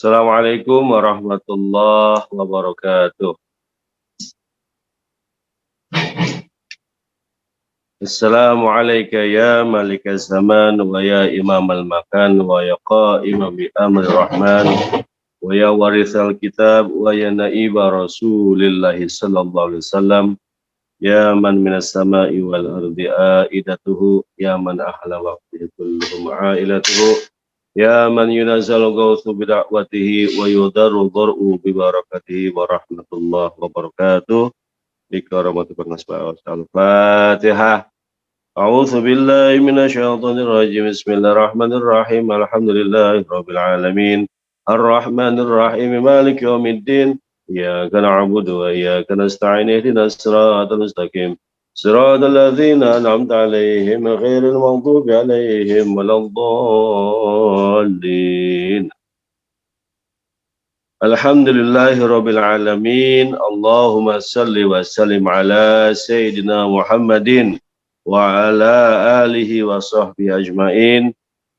Assalamualaikum warahmatullahi wabarakatuh. Assalamualaikum ya malikaz zaman wa ya imamal makan wa ya qa'ima bi amri rahman wa ya warithal kitab wa ya naiba rasulillahi sallallahu alaihi wasallam ya man minas sama'i wal ardi aidatuhu ya man ahla waqtihi kulluhum ailatuhu ya man yunazzal ghawthu bida'watihi wa yudarru dhar'u bibarakatihi wa rahmatullahi wa barakatuh. Bikaramatu Al-Fatihah. A'udzu billahi minasyaitonir rajim. Bismillahirrahmanirrahim. Alhamdulillahi rabbil alamin. Arrahmanir rahim. Maliki yaumiddin. Iyyaka na'budu wa iyyaka nasta'in. Ihdinas siratal mustaqim. Siratal ladzina an'amta 'alaihim ghairil maghdubi 'alaihim waladdallin. Alhamdulillahi rabbil alamin. Allahumma salli wa sallim ala sayyidina Muhammadin wa ala alihi wa sahbihi ajmain.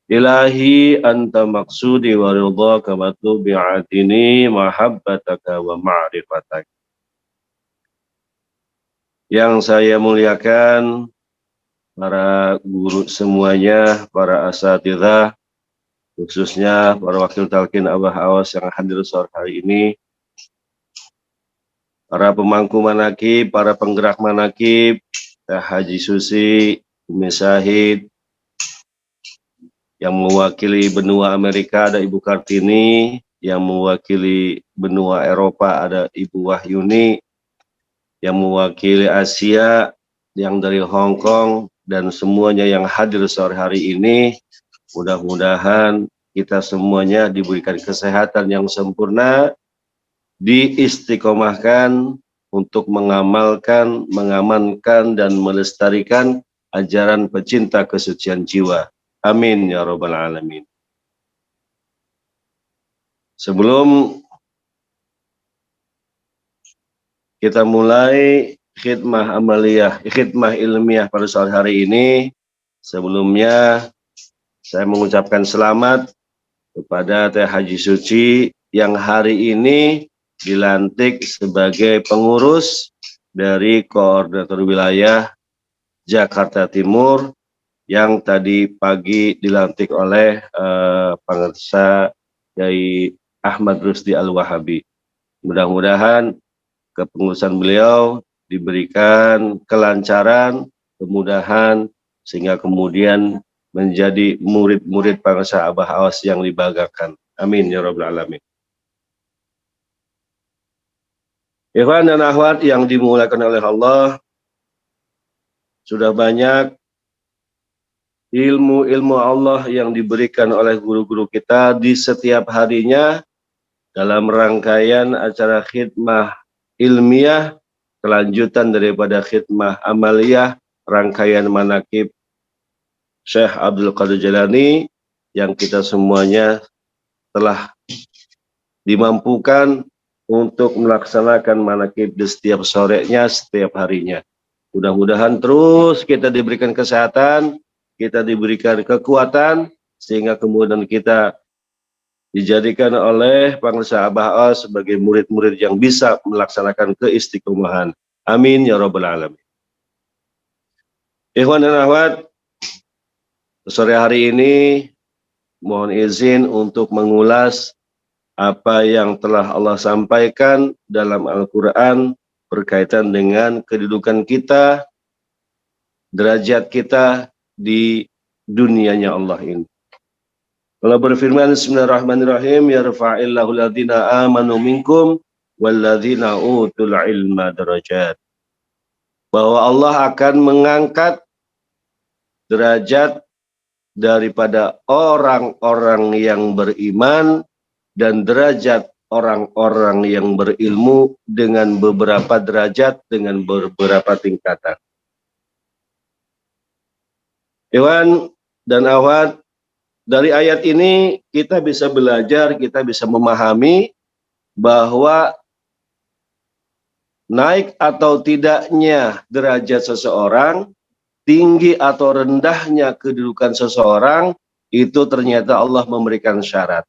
Ilahi anta maksudi wa ridhaka matlubi atini mahabbataka wa ma'rifatak. Yang saya muliakan para guru semuanya, para asatidzah, khususnya para wakil talqin Abah Awas yang hadir sore hari ini, para pemangku manakib, para penggerak manakib, Haji Susi, Umi Syahid, yang mewakili benua Amerika ada Ibu Kartini, yang mewakili benua Eropa ada Ibu Wahyuni, yang mewakili Asia, yang dari Hong Kong, dan semuanya yang hadir sore hari ini. Mudah-mudahan kita semuanya diberikan kesehatan yang sempurna, diistiqomahkan untuk mengamalkan, mengamankan, dan melestarikan ajaran pecinta kesucian jiwa. Amin ya rabbal alamin. Sebelum kita mulai khidmah amaliyah, khidmah ilmiah pada sore hari ini, sebelumnya saya mengucapkan selamat kepada Teh Haji Suci yang hari ini dilantik sebagai pengurus dari Koordinator Wilayah Jakarta Timur yang tadi pagi dilantik oleh Pangersa Yai Ahmad Rusdi Al-Wahabi. Mudah-mudahan kepengurusan beliau diberikan kelancaran, kemudahan, sehingga kemudian menjadi murid-murid Pangersa Abah Awas yang dibanggakan. Amin ya rabbal alamin. Ikhwan dan akhwat yang dimuliakan oleh Allah, sudah banyak ilmu-ilmu Allah yang diberikan oleh guru-guru kita di setiap harinya dalam rangkaian acara khidmah ilmiah, kelanjutan daripada khidmah amaliyah, rangkaian manakib Syekh Abdul Qadir Jailani yang kita semuanya telah dimampukan untuk melaksanakan manakib di setiap sorenya, setiap harinya. Mudah-mudahan terus kita diberikan kesehatan, kita diberikan kekuatan, sehingga kemudian kita dijadikan oleh Pangersa Abah Awas sebagai murid-murid yang bisa melaksanakan keistiqomahan. Amin ya rabbal alamin. Ikhwan dan akhwat, sore hari ini mohon izin untuk mengulas apa yang telah Allah sampaikan dalam Al-Quran berkaitan dengan kedudukan kita, derajat kita di dunianya Allah ini. Allah berfirman, Bismillahirrahmanirrahim, yarfa'illahu alladhina amanu minkum walladhina utul ilma darajat. Bahwa Allah akan mengangkat derajat daripada orang-orang yang beriman dan derajat orang-orang yang berilmu dengan beberapa derajat, dengan beberapa tingkatan. Ikhwan dan akhwat, dari ayat ini kita bisa belajar, kita bisa memahami bahwa naik atau tidaknya derajat seseorang, tinggi atau rendahnya kedudukan seseorang, itu ternyata Allah memberikan syarat.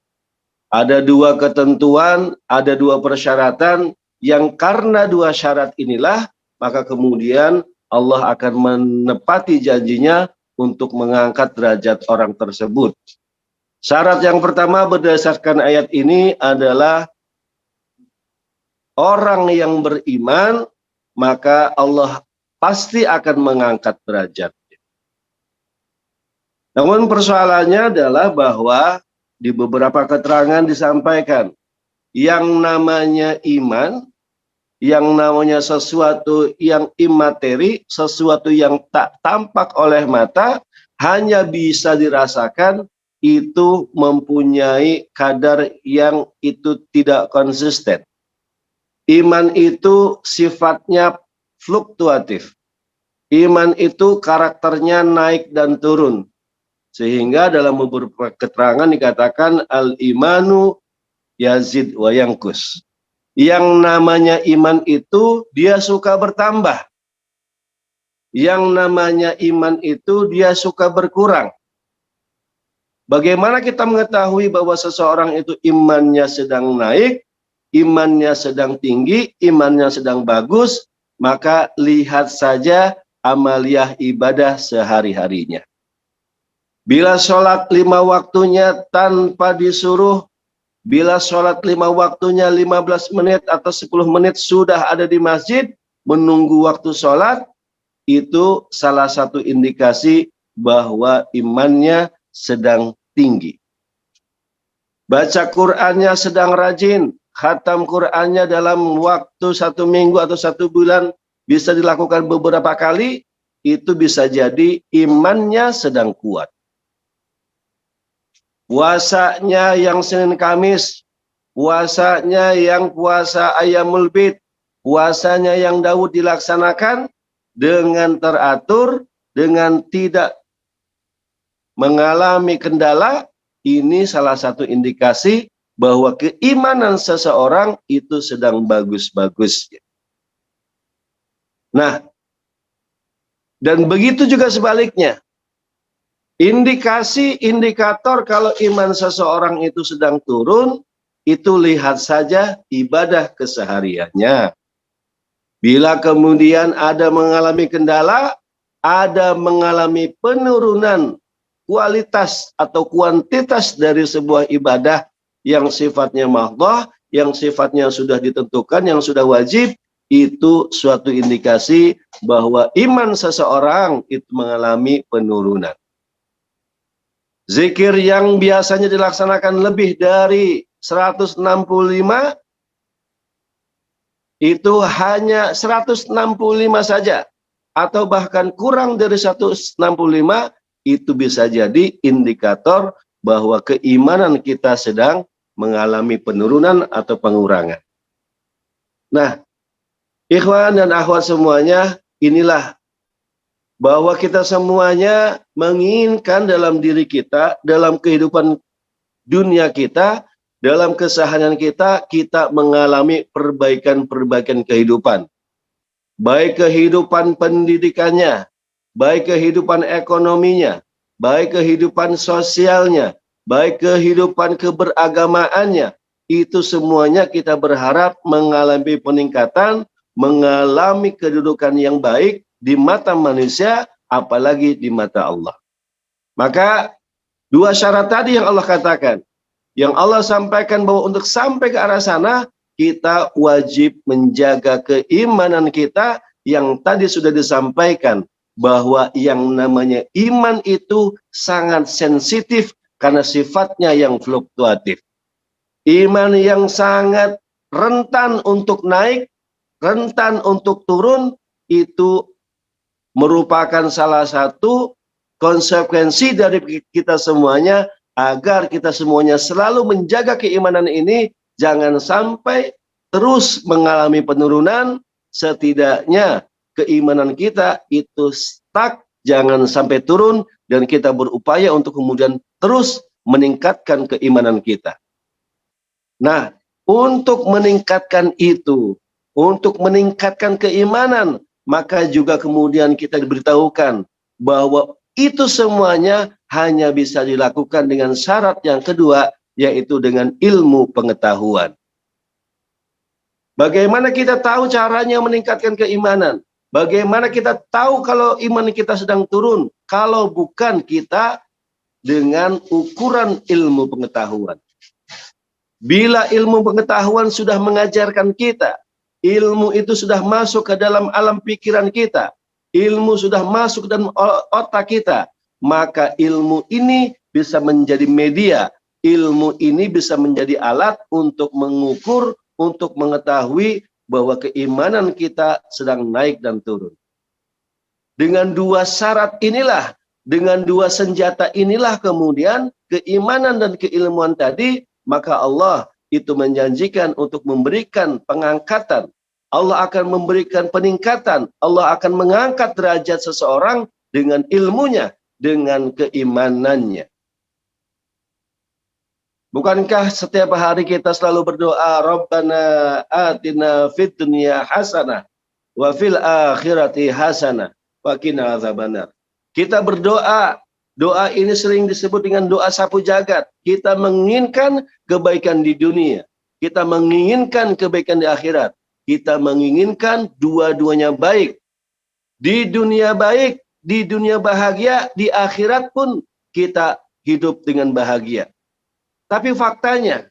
Ada dua ketentuan, ada dua persyaratan yang karena dua syarat inilah maka kemudian Allah akan menepati janjinya untuk mengangkat derajat orang tersebut. Syarat yang pertama berdasarkan ayat ini adalah orang yang beriman, maka Allah pasti akan mengangkat derajat. Namun persoalannya adalah bahwa di beberapa keterangan disampaikan yang namanya iman, yang namanya sesuatu yang imateri, sesuatu yang tak tampak oleh mata, hanya bisa dirasakan, itu mempunyai kadar yang itu tidak konsisten. Iman itu sifatnya fluktuatif. Iman itu karakternya naik dan turun. Sehingga dalam beberapa keterangan dikatakan al-imanu yazid wa yangkus. Yang namanya iman itu dia suka bertambah. Yang namanya iman itu dia suka berkurang. Bagaimana kita mengetahui bahwa seseorang itu imannya sedang naik, imannya sedang tinggi, imannya sedang bagus? Maka lihat saja amaliyah ibadah sehari-harinya. Bila sholat 5 waktunya tanpa disuruh, bila sholat 5 waktunya 15 menit atau 10 menit sudah ada di masjid, menunggu waktu sholat, itu salah satu indikasi bahwa imannya sedang tinggi. Baca Qur'annya sedang rajin, khatam Qur'annya dalam waktu 1 minggu atau 1 bulan bisa dilakukan beberapa kali, itu bisa jadi imannya sedang kuat. Puasanya yang Senin Kamis, puasanya yang puasa Ayyamul Bid, puasanya yang Daud dilaksanakan dengan teratur, dengan tidak mengalami kendala, ini salah satu indikasi bahwa keimanan seseorang itu sedang bagus-bagusnya. Nah, dan begitu juga sebaliknya. Indikasi-indikator kalau iman seseorang itu sedang turun, itu lihat saja ibadah kesehariannya. Bila kemudian ada mengalami kendala, ada mengalami penurunan kualitas atau kuantitas dari sebuah ibadah yang sifatnya mahdhah, yang sifatnya sudah ditentukan, yang sudah wajib, itu suatu indikasi bahwa iman seseorang itu mengalami penurunan. Zikir yang biasanya dilaksanakan lebih dari 165, itu hanya 165 saja. Atau bahkan kurang dari 165, itu bisa jadi indikator bahwa keimanan kita sedang mengalami penurunan atau pengurangan. Nah, ikhwan dan akhwat semuanya, inilah bahwa kita semuanya menginginkan dalam diri kita, dalam kehidupan dunia kita, dalam keseharian kita, kita mengalami perbaikan-perbaikan kehidupan. Baik kehidupan pendidikannya, baik kehidupan ekonominya, baik kehidupan sosialnya, baik kehidupan keberagamaannya, itu semuanya kita berharap mengalami peningkatan, mengalami kedudukan yang baik di mata manusia, apalagi di mata Allah. Maka dua syarat tadi yang Allah katakan, yang Allah sampaikan bahwa untuk sampai ke arah sana, kita wajib menjaga keimanan kita yang tadi sudah disampaikan, bahwa yang namanya iman itu sangat sensitif karena sifatnya yang fluktuatif. Iman yang sangat rentan untuk naik, rentan untuk turun, itu merupakan salah satu konsekuensi dari kita semuanya, agar kita semuanya selalu menjaga keimanan ini, jangan sampai terus mengalami penurunan. Setidaknya keimanan kita itu stuck, jangan sampai turun, dan kita berupaya untuk kemudian terus meningkatkan keimanan kita. Nah, untuk meningkatkan itu, untuk meningkatkan keimanan, maka juga kemudian kita diberitahukan bahwa itu semuanya hanya bisa dilakukan dengan syarat yang kedua, yaitu dengan ilmu pengetahuan. Bagaimana kita tahu caranya meningkatkan keimanan? Bagaimana kita tahu kalau iman kita sedang turun? Kalau bukan kita dengan ukuran ilmu pengetahuan. Bila ilmu pengetahuan sudah mengajarkan kita, ilmu itu sudah masuk ke dalam alam pikiran kita, ilmu sudah masuk ke dalam otak kita, maka ilmu ini bisa menjadi media, ilmu ini bisa menjadi alat untuk mengukur, untuk mengetahui bahwa keimanan kita sedang naik dan turun. Dengan dua syarat inilah, dengan dua senjata inilah kemudian keimanan dan keilmuan tadi, maka Allah itu menjanjikan untuk memberikan pengangkatan. Allah akan memberikan peningkatan. Allah akan mengangkat derajat seseorang dengan ilmunya, dengan keimanannya. Bukankah setiap hari kita selalu berdoa, Rabbana atina fid dunya hasanah wa fil akhirati hasanah wa qina adzabannar. Kita berdoa, doa ini sering disebut dengan doa sapu jagat. Kita menginginkan kebaikan di dunia, kita menginginkan kebaikan di akhirat. Kita menginginkan dua-duanya baik. Di dunia baik, di dunia bahagia, di akhirat pun kita hidup dengan bahagia. Tapi faktanya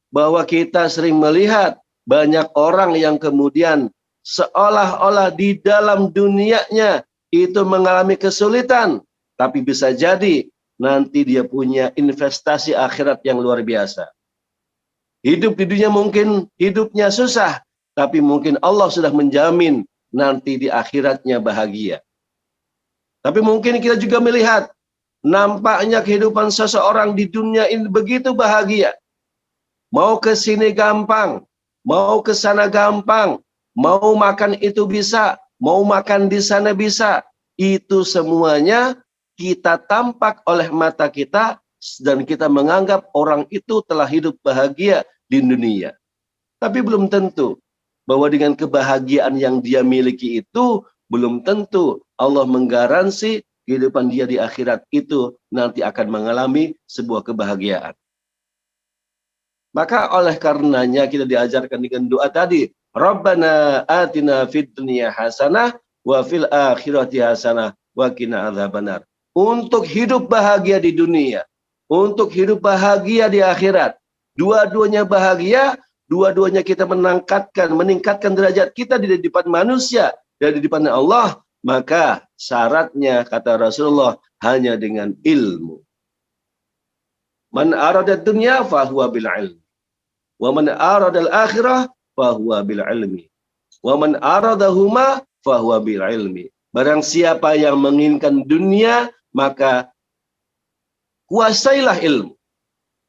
bahwa kita sering melihat banyak orang yang kemudian seolah-olah di dalam dunianya itu mengalami kesulitan, tapi bisa jadi nanti dia punya investasi akhirat yang luar biasa. Hidup di dunia mungkin hidupnya susah, tapi mungkin Allah sudah menjamin nanti di akhiratnya bahagia. Tapi mungkin kita juga melihat nampaknya kehidupan seseorang di dunia ini begitu bahagia. Mau ke sini gampang, mau ke sana gampang, mau makan itu bisa, mau makan di sana bisa. Itu semuanya kita tampak oleh mata kita dan kita menganggap orang itu telah hidup bahagia di dunia. Tapi belum tentu bahwa dengan kebahagiaan yang dia miliki itu, belum tentu Allah menggaransi kehidupan dia di akhirat itu nanti akan mengalami sebuah kebahagiaan. Maka oleh karenanya kita diajarkan dengan doa tadi, Rabbana atina fid dunya hasanah wa fil akhirati hasanah wa qina adzabannar. Untuk hidup bahagia di dunia, untuk hidup bahagia di akhirat, dua-duanya bahagia, dua-duanya kita meningkatkan derajat kita di depan manusia dan di depan Allah. Maka syaratnya kata Rasulullah hanya dengan ilmu. Man arada dunya fahuwa bil ilmi. Wa man arada al akhirah fahuwa bil ilmi. Wa man aradahuma fahuwa bil ilmi. Barang siapa yang menginginkan dunia, maka kuasailah ilmu.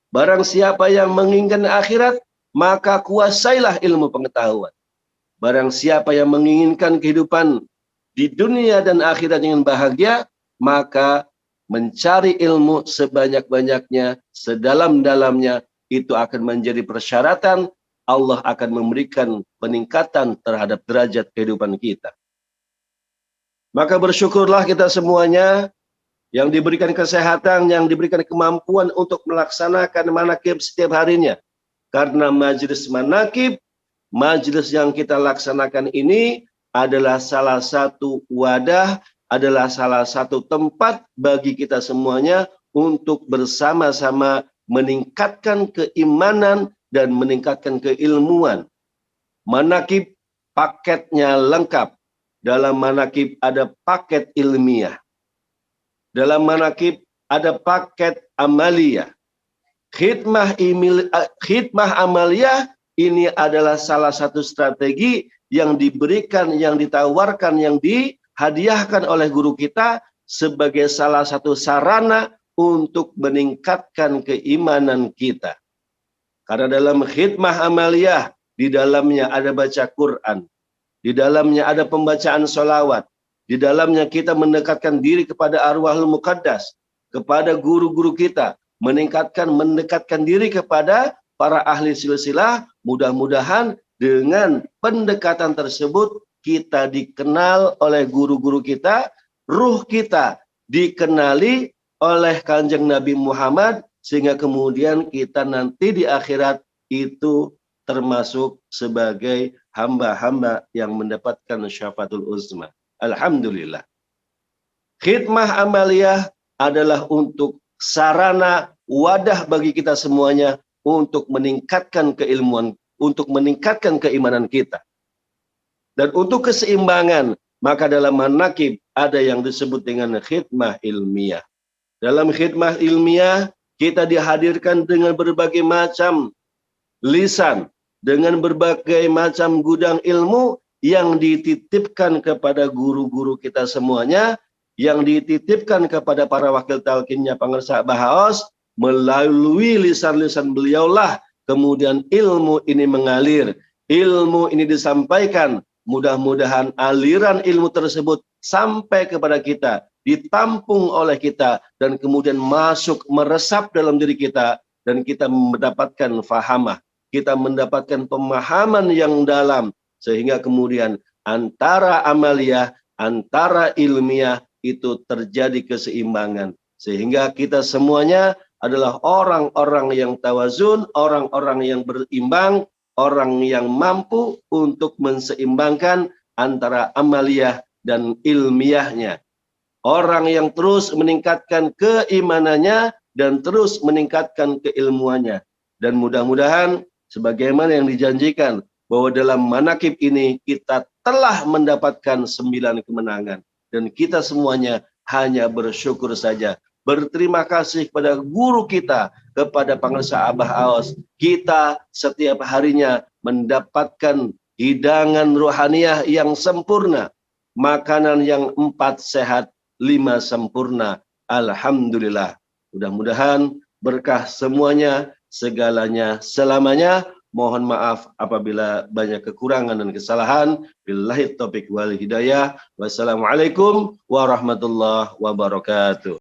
Barang siapa yang menginginkan akhirat, maka kuasailah ilmu pengetahuan. Barang siapa yang menginginkan kehidupan di dunia dan akhirat dengan bahagia, maka mencari ilmu sebanyak-banyaknya, sedalam-dalamnya, itu akan menjadi persyaratan Allah akan memberikan peningkatan terhadap derajat kehidupan kita. Maka bersyukurlah kita semuanya yang diberikan kesehatan, yang diberikan kemampuan untuk melaksanakan manakib setiap harinya. Karena majelis manakib, majelis yang kita laksanakan ini adalah salah satu wadah, adalah salah satu tempat bagi kita semuanya untuk bersama-sama meningkatkan keimanan dan meningkatkan keilmuan. Manakib paketnya lengkap. Dalam manakib ada paket ilmiah. Dalam manakib ada paket amaliyah. Khidmah amaliyah ini adalah salah satu strategi yang diberikan, yang ditawarkan, yang dihadiahkan oleh guru kita sebagai salah satu sarana untuk meningkatkan keimanan kita. Karena dalam khidmah amaliyah, di dalamnya ada baca Quran, di dalamnya ada pembacaan sholawat, di dalamnya kita mendekatkan diri kepada arwahul muqaddas, kepada guru-guru kita, mendekatkan diri kepada para ahli silsilah. Mudah-mudahan dengan pendekatan tersebut kita dikenal oleh guru-guru kita, ruh kita dikenali oleh Kanjeng Nabi Muhammad sehingga kemudian kita nanti di akhirat itu termasuk sebagai hamba-hamba yang mendapatkan syafaatul uzma. Alhamdulillah. Khidmah amaliyah adalah untuk sarana wadah bagi kita semuanya untuk meningkatkan keilmuan, untuk meningkatkan keimanan kita. Dan untuk keseimbangan, maka dalam manaqib ada yang disebut dengan khidmah ilmiah. Dalam khidmah ilmiah, kita dihadirkan dengan berbagai macam lisan, dengan berbagai macam gudang ilmu yang dititipkan kepada guru-guru kita semuanya, yang dititipkan kepada para wakil talqinnya Pangersa Bahaos, melalui lisan-lisan beliaulah kemudian ilmu ini mengalir, ilmu ini disampaikan. Mudah-mudahan aliran ilmu tersebut sampai kepada kita, ditampung oleh kita, dan kemudian masuk meresap dalam diri kita, dan kita mendapatkan fahamah, kita mendapatkan pemahaman yang dalam, sehingga kemudian antara amaliyah, antara ilmiah itu terjadi keseimbangan, sehingga kita semuanya adalah orang-orang yang tawazun, orang-orang yang berimbang, orang yang mampu untuk menseimbangkan antara amaliyah dan ilmiahnya. Orang yang terus meningkatkan keimanannya dan terus meningkatkan keilmuannya. Dan mudah-mudahan sebagaimana yang dijanjikan bahwa dalam manaqib ini kita telah mendapatkan 9 kemenangan. Dan kita semuanya hanya bersyukur saja. Berterima kasih kepada guru kita, kepada Pangersa Abah Aos. Kita setiap harinya mendapatkan hidangan rohaniyah yang sempurna. Makanan yang 4 sehat, 5 sempurna. Alhamdulillah. Mudah-mudahan berkah semuanya, segalanya, selamanya. Mohon maaf apabila banyak kekurangan dan kesalahan. Billahi taufiq wal hidayah. Wassalamualaikum warahmatullahi wabarakatuh.